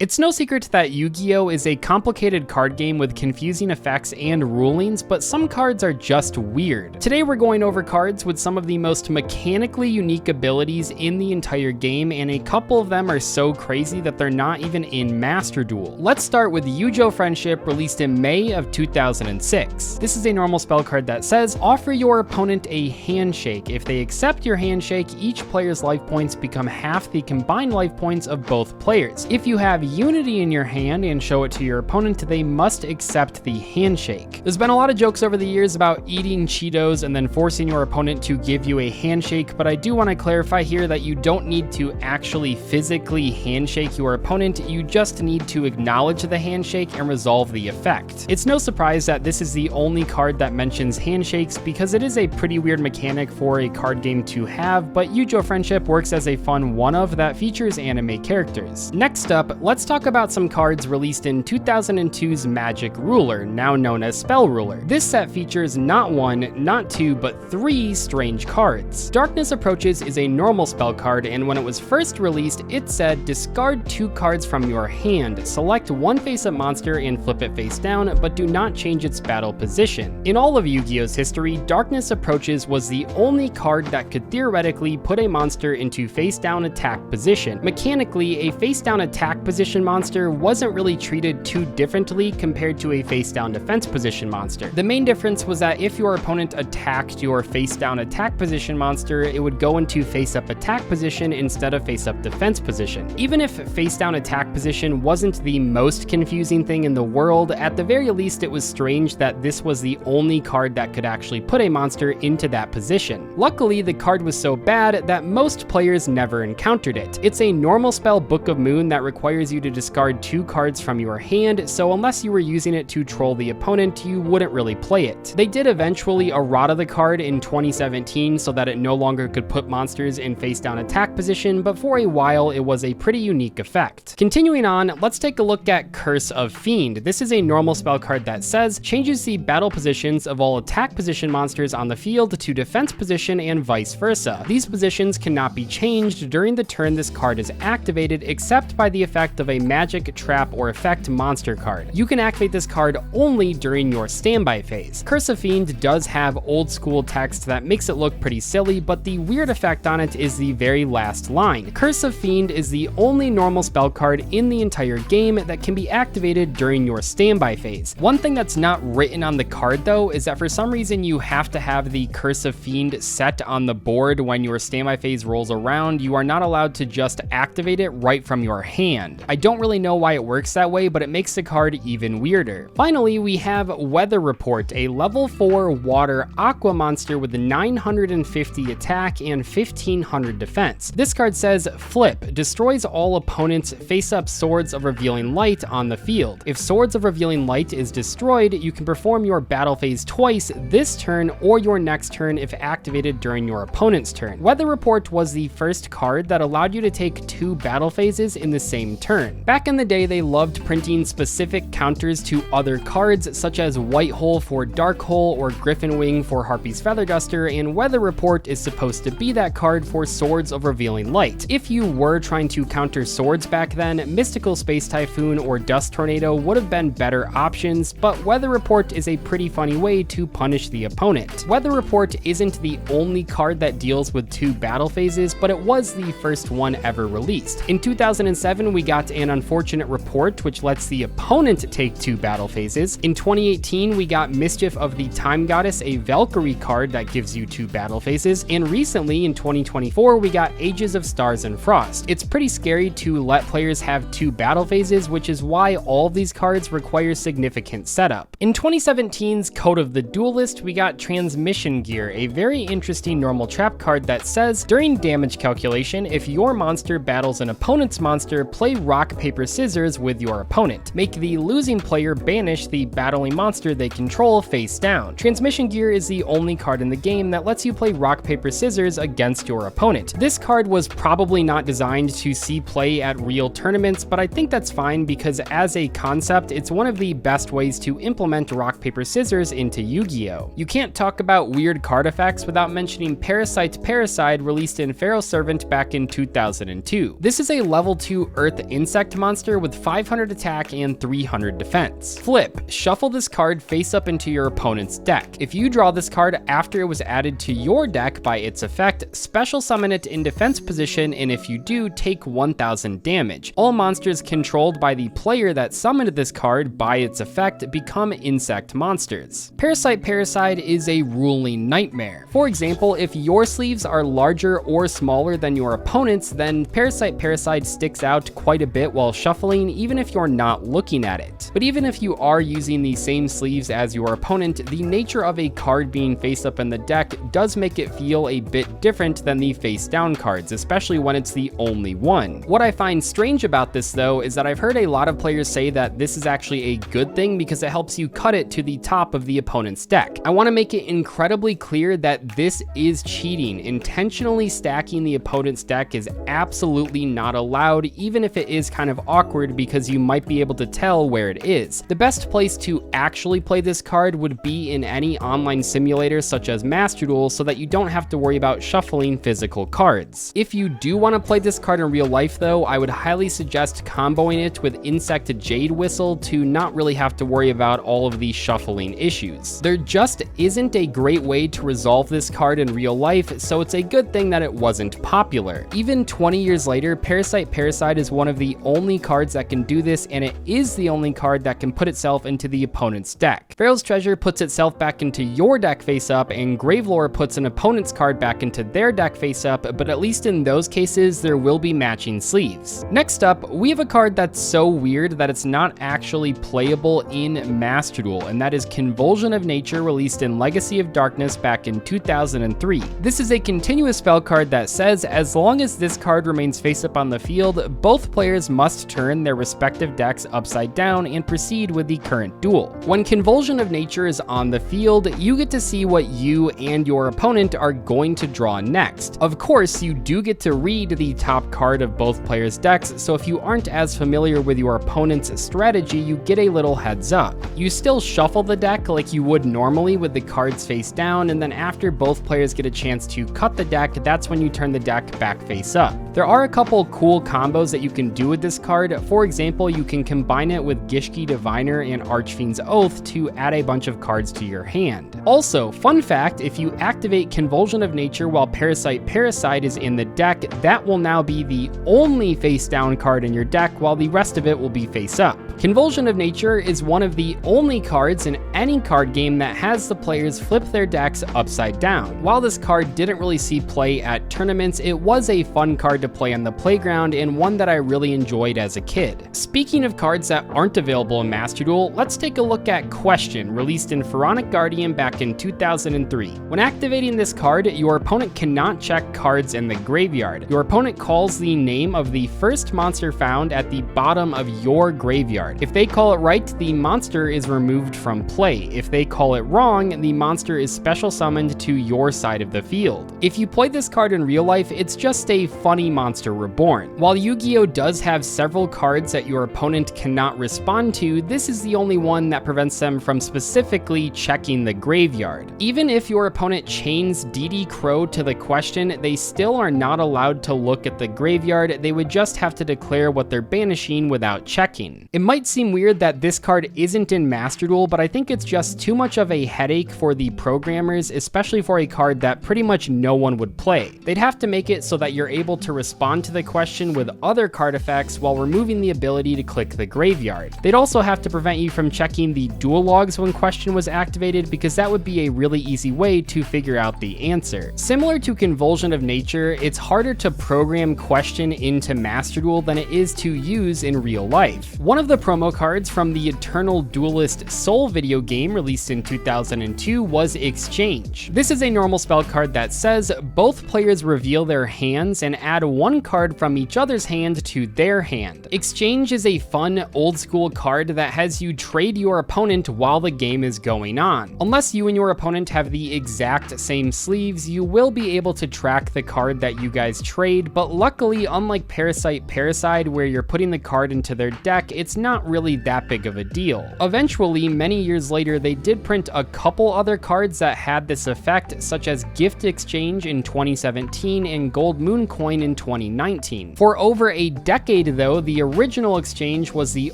It's no secret that Yu-Gi-Oh! Is a complicated card game with confusing effects and rulings, but some cards are just weird. Today we're going over cards with some of the most mechanically unique abilities in the entire game, and a couple of them are so crazy that they're not even in Master Duel. Let's start with Yu-Gi-Oh! Friendship, released in May of 2006. This is a normal spell card that says, offer your opponent a handshake. If they accept your handshake, each player's life points become half the combined life points of both players. If you have Unity in your hand and show it to your opponent, they must accept the handshake. There's been a lot of jokes over the years about eating Cheetos and then forcing your opponent to give you a handshake, but I do want to clarify here that you don't need to actually physically handshake your opponent, you just need to acknowledge the handshake and resolve the effect. It's no surprise that this is the only card that mentions handshakes because it is a pretty weird mechanic for a card game to have, but Yu-Gi-Oh! Friendship works as a fun one-of that features anime characters. Next up, let's talk about some cards released in 2002's Magic Ruler, now known as Spell Ruler. This set features not one, not two, but three strange cards. Darkness Approaches is a normal spell card, and when it was first released, it said discard 2 cards from your hand, select one face-up monster and flip it face down, but do not change its battle position. In all of Yu-Gi-Oh!'s history, Darkness Approaches was the only card that could theoretically put a monster into face-down attack position. Mechanically, a face-down attack position monster wasn't really treated too differently compared to a face-down defense position monster. The main difference was that if your opponent attacked your face-down attack position monster, it would go into face-up attack position instead of face-up defense position. Even if face-down attack position wasn't the most confusing thing in the world, at the very least it was strange that this was the only card that could actually put a monster into that position. Luckily, the card was so bad that most players never encountered it. It's a normal spell Book of Moon that requires you to discard 2 cards from your hand, so unless you were using it to troll the opponent, you wouldn't really play it. They did eventually errata the card in 2017 so that it no longer could put monsters in face-down attack position, but for a while it was a pretty unique effect. Continuing on, let's take a look at Curse of Fiend. This is a normal spell card that says, changes the battle positions of all attack position monsters on the field to defense position and vice versa. These positions cannot be changed during the turn this card is activated except by the effect of a magic, trap, or effect monster card. You can activate this card only during your standby phase. Curse of Fiend does have old school text that makes it look pretty silly, but the weird effect on it is the very last line. Curse of Fiend is the only normal spell card in the entire game that can be activated during your standby phase. One thing that's not written on the card though is that for some reason you have to have the Curse of Fiend set on the board when your standby phase rolls around. You are not allowed to just activate it right from your hand. I don't really know why it works that way, but it makes the card even weirder. Finally, we have Weather Report, a level 4 water aqua monster with 950 attack and 1500 defense. This card says, flip, destroys all opponents' face-up Swords of Revealing Light on the field. If Swords of Revealing Light is destroyed, you can perform your battle phase twice this turn or your next turn if activated during your opponent's turn. Weather Report was the first card that allowed you to take 2 battle phases in the same turn. Back in the day, they loved printing specific counters to other cards, such as White Hole for Dark Hole or Griffin Wing for Harpy's Feather Duster, and Weather Report is supposed to be that card for Swords of Revealing Light. If you were trying to counter swords back then, Mystical Space Typhoon or Dust Tornado would have been better options, but Weather Report is a pretty funny way to punish the opponent. Weather Report isn't the only card that deals with 2 battle phases, but it was the first one ever released. In 2007, we got an Unfortunate Report, which lets the opponent take 2 battle phases. In 2018, we got Mischief of the Time Goddess, a Valkyrie card that gives you 2 battle phases. And recently, in 2024, we got Ages of Stars and Frost. It's pretty scary to let players have 2 battle phases, which is why all of these cards require significant setup. In 2017's Code of the Duelist, we got Transmission Gear, a very interesting normal trap card that says, during damage calculation, if your monster battles an opponent's monster, play rock, paper, scissors with your opponent. Make the losing player banish the battling monster they control face down. Transmission Gear is the only card in the game that lets you play rock, paper, scissors against your opponent. This card was probably not designed to see play at real tournaments, but I think that's fine because as a concept, it's one of the best ways to implement rock, paper, scissors into Yu-Gi-Oh! You can't talk about weird card effects without mentioning Parasite, released in Pharaoh Servant back in 2002. This is a level 2 Earth Insect insect monster with 500 attack and 300 defense. Flip, shuffle this card face up into your opponent's deck. If you draw this card after it was added to your deck by its effect, special summon it in defense position, and if you do, take 1000 damage. All monsters controlled by the player that summoned this card by its effect become insect monsters. Parasite is a ruling nightmare. For example, if your sleeves are larger or smaller than your opponent's, then Parasite sticks out quite a bit while shuffling, even if you're not looking at it. But even if you are using the same sleeves as your opponent, the nature of a card being face up in the deck does make it feel a bit different than the face down cards, especially when it's the only one. What I find strange about this though is that I've heard a lot of players say that this is actually a good thing because it helps you cut it to the top of the opponent's deck. I want to make it incredibly clear that this is cheating. Intentionally stacking the opponent's deck is absolutely not allowed, even if it is kind of awkward because you might be able to tell where it is. The best place to actually play this card would be in any online simulator such as Master Duel, so that you don't have to worry about shuffling physical cards. If you do want to play this card in real life though, I would highly suggest comboing it with Insect Jade Whistle to not really have to worry about all of these shuffling issues. There just isn't a great way to resolve this card in real life, so it's a good thing that it wasn't popular. Even 20 years later, Parasite is one of the only cards that can do this, and it is the only card that can put itself into the opponent's deck. Pharaoh's Treasure puts itself back into your deck face up, and Gravelore puts an opponent's card back into their deck face up, but at least in those cases, there will be matching sleeves. Next up, we have a card that's so weird that it's not actually playable in Master Duel, and that is Convulsion of Nature, released in Legacy of Darkness back in 2003. This is a continuous spell card that says as long as this card remains face up on the field, both players must turn their respective decks upside down and proceed with the current duel. When Convulsion of Nature is on the field, you get to see what you and your opponent are going to draw next. Of course, you do get to read the top card of both players' decks, so if you aren't as familiar with your opponent's strategy, you get a little heads up. You still shuffle the deck like you would normally with the cards face down, and then after both players get a chance to cut the deck, that's when you turn the deck back face up. There are a couple cool combos that you can do with this card. For example, you can combine it with Gishki Diviner and Archfiend's Oath to add a bunch of cards to your hand. Also, fun fact, if you activate Convulsion of Nature while Parasite is in the deck, that will now be the only face down card in your deck, while the rest of it will be face up. Convulsion of Nature is one of the only cards in any card game that has the players flip their decks upside down. While this card didn't really see play at tournaments, it was a fun card to play on the playground and one that I really enjoyed as a kid. Speaking of cards that aren't available in Master Duel, let's take a look at Question, released in Pharaonic Guardian back in 2003. When activating this card, your opponent cannot check cards in the graveyard. Your opponent calls the name of the first monster found at the bottom of your graveyard. If they call it right, the monster is removed from play. If they call it wrong, the monster is special summoned to your side of the field. If you play this card in real life, it's just a funny monster reborn. While Yu-Gi-Oh! Does have several cards that your opponent cannot respond to, this is the only one that prevents them from specifically checking the graveyard. Even if your opponent chains DD Crow to the Question, they still are not allowed to look at the graveyard. They would just have to declare what they're banishing without checking. It might seem weird that this card isn't in Master Duel, but I think it's just too much of a headache for the programmers, especially for a card that pretty much no one would play. They'd have to make it so that you're able to respond to the Question with other card effects while removing the ability to click the graveyard. They'd also have to prevent you from checking the duel logs when Question was activated, because that would be a really easy way to figure out the answer. Similar to Convulsion of Nature, it's harder to program Question into Master Duel than it is to use in real life. One of the promo cards from the Eternal Duelist Soul video game released in 2002 was Exchange. This is a normal spell card that says both players reveal their hands and add one card from each other's hand to their hand. Exchange is a fun, old school card that has you trade your opponent while the game is going on. Unless you and your opponent have the exact same sleeves, you will be able to track the card that you guys trade, but luckily, unlike Parasite where you're putting the card into their deck, it's not not really that big of a deal. Eventually, many years later, they did print a couple other cards that had this effect, such as Gift Exchange in 2017 and Gold Moon Coin in 2019. For over a decade though, the original exchange was the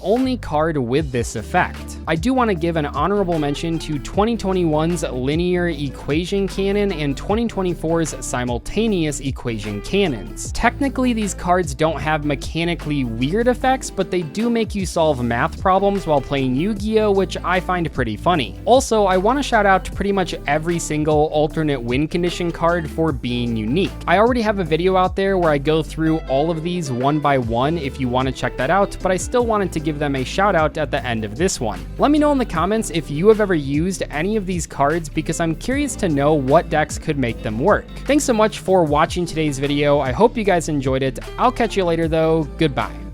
only card with this effect. I do want to give an honorable mention to 2021's Linear Equation Cannon and 2024's Simultaneous Equation Cannons. Technically, these cards don't have mechanically weird effects, but they do make you solve math problems while playing Yu-Gi-Oh!, which I find pretty funny. Also, I want to shout out to pretty much every single alternate win condition card for being unique. I already have a video out there where I go through all of these one by one if you want to check that out, but I still wanted to give them a shout out at the end of this one. Let me know in the comments if you have ever used any of these cards, because I'm curious to know what decks could make them work. Thanks so much for watching today's video. I hope you guys enjoyed it. I'll catch you later though. Goodbye.